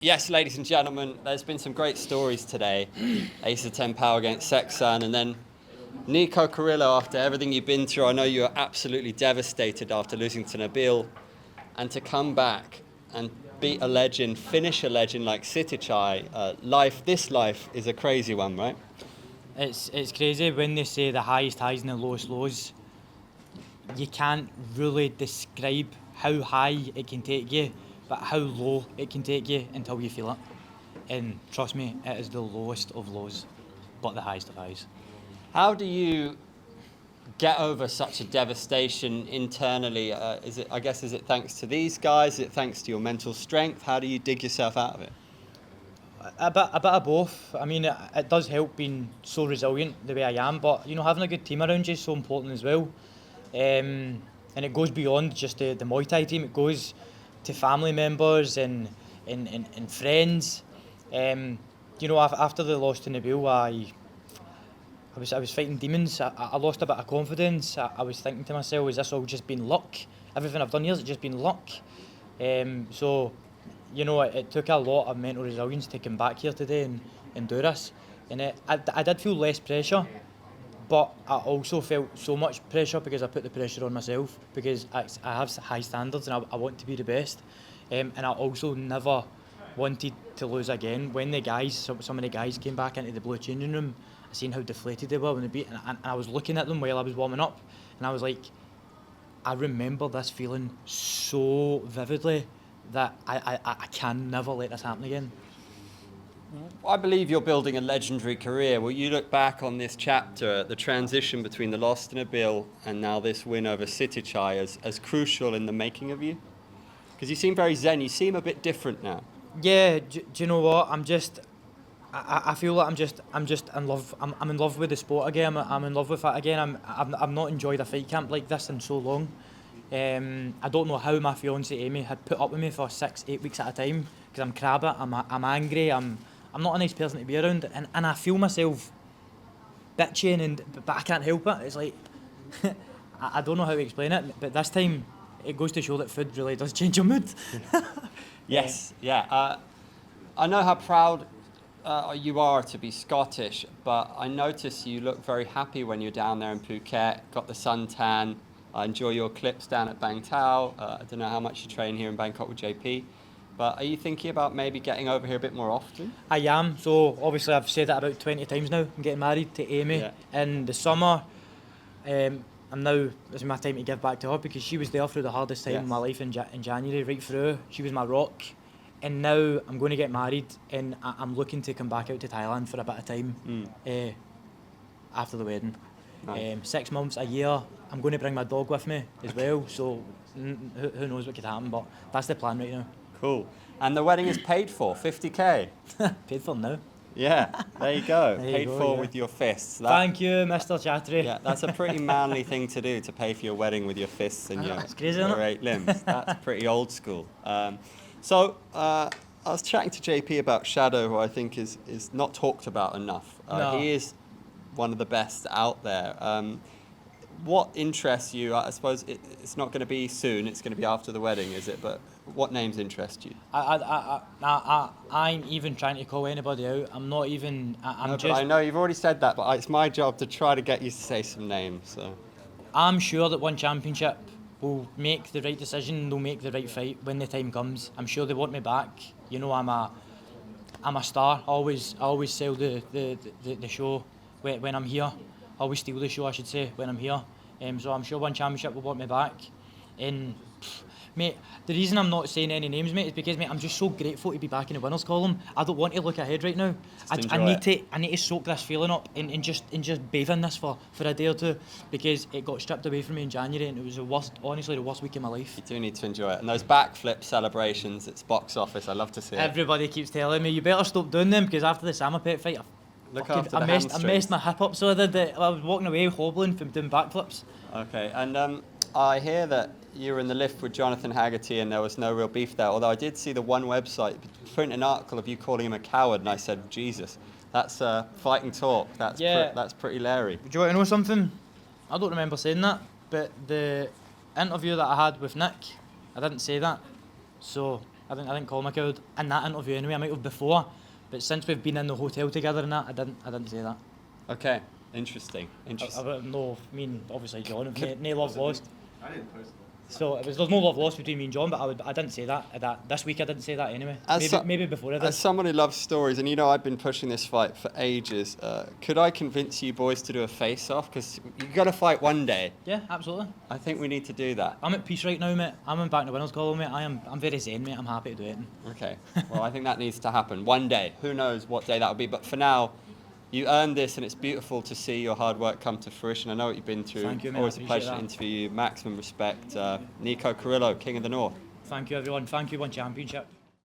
Yes, ladies and gentlemen, there's been some great stories today. Ace of 10 power against Sexan, and then Nico Carrillo, after everything you've been through, I know you're absolutely devastated after losing to Nabil, and to come back and beat a legend, finish a legend like Sitthichai. This life is a crazy one, right? It's crazy when they say the highest highs and the lowest lows. You can't really describe how high it can take you, but how low it can take you until you feel it. And trust me, it is the lowest of lows, but the highest of highs. How do you get over such a devastation internally? Is it thanks to these guys? Is it thanks to your mental strength? How do you dig yourself out of it? A bit of both. I mean, it does help being so resilient the way I am, but having a good team around you is so important as well. And it goes beyond just the Muay Thai team. It goes to family members and friends. After the loss to Nabil, I was fighting demons. I lost a bit of confidence. I was thinking to myself, has this all just been luck? Everything I've done here has just been luck. It took a lot of mental resilience to come back here today and do this. And I did feel less pressure, but I also felt so much pressure because I put the pressure on myself, because I have high standards and I want to be the best. And I also never wanted to lose again. When some of the guys came back into the blue changing room, I seen how deflated they were when they beat, and I was looking at them while I was warming up, and I was like, I remember this feeling so vividly that I can never let this happen again. I believe you're building a legendary career. Will you look back on this chapter, the transition between the loss to Nabil and now this win over Sitthichai, as crucial in the making of you? Because you seem very zen. You seem a bit different now. Yeah, do you know what? I feel like I'm just in love. I'm in love with the sport again. I'm in love with it again. I've not enjoyed a fight camp like this in so long. I don't know how my fiance Amy had put up with me for 6-8 weeks at a time, because I'm crabby, I'm angry, I'm not a nice person to be around, and I feel myself bitching, but I can't help it. It's like I don't know how to explain it, but this time it goes to show that food really does change your mood. Yes, yeah. I know how proud you are to be Scottish, but I notice you look very happy when you're down there in Phuket, got the suntan. I enjoy your clips down at Bang Tao. I don't know how much you train here in Bangkok with JP, but are you thinking about maybe getting over here a bit more often? I am. So obviously I've said that about 20 times now. I'm getting married to Amy in the summer. This is my time to give back to her, because she was there through the hardest time of my life in January, right through. She was my rock. And now I'm going to get married, and I'm looking to come back out to Thailand for a bit of time after the wedding. Nice. 6 months, a year. I'm going to bring my dog with me as well, so who knows what could happen, but that's the plan right now. Cool. And the wedding is paid for, 50k. Paid for now. Yeah, there you go. Paid for with your fists. Thank you, Mr. Chattery. Yeah, that's a pretty manly thing to do, to pay for your wedding with your fists and your 8 limbs. That's pretty old school. I was chatting to JP about Shadow, who I think is not talked about enough. No. He is one of the best out there. What interests you? I suppose it's not going to be soon. It's going to be after the wedding, is it? But what names interest you? I ain't even trying to call anybody out. I'm not even. But I know you've already said that, but it's my job to try to get you to say some names. So I'm sure that one championship will make the right decision. They'll make the right fight when the time comes. I'm sure they want me back. I'm a star. I always sell the show when I'm here. I always steal the show, I should say, when I'm here. So I'm sure one championship will want me back. And mate, the reason I'm not saying any names, mate, is because, mate, I'm just so grateful to be back in the winners column. I don't want to look ahead right now. I need to soak this feeling up and just bathe in this for a day or two, because it got stripped away from me in January, and it was honestly the worst week of my life. You do need to enjoy it. And those backflip celebrations, it's box office. I love to see it. Everybody keeps telling me, you better stop doing them, because after the Samapet fight, I messed my hip up, so I did. I was walking away hobbling from doing backflips. Okay, and I hear that you were in the lift with Jonathan Haggerty and there was no real beef there, although I did see the one website print an article of you calling him a coward, and I said, Jesus, that's fighting talk. That's pretty Larry. Do you want to know something? I don't remember saying that, but the interview that I had with Nick, I didn't say that. So I didn't call him a coward in that interview anyway. I might have before, but since we've been in the hotel together and that, I didn't say that. Okay, interesting. I mean, obviously John, no love lost. I didn't post that. So there's no love lost between me and John, but I didn't say that. This week I didn't say that anyway. Maybe before I did. As someone who loves stories, and you know I've been pushing this fight for ages, could I convince you boys to do a face-off? Because you've got to fight one day. Yeah, absolutely. I think we need to do that. I'm at peace right now, mate. I'm back in the winners' column, mate. I'm very zen, mate. I'm happy to do it. Okay. Well, I think that needs to happen one day. Who knows what day that will be? But for now, you earned this, and it's beautiful to see your hard work come to fruition. I know what you've been through. Thank you, mate. Always a I pleasure to appreciate interview you. Maximum respect. Nico Carrillo, King of the North. Thank you, everyone. Thank you, One Championship.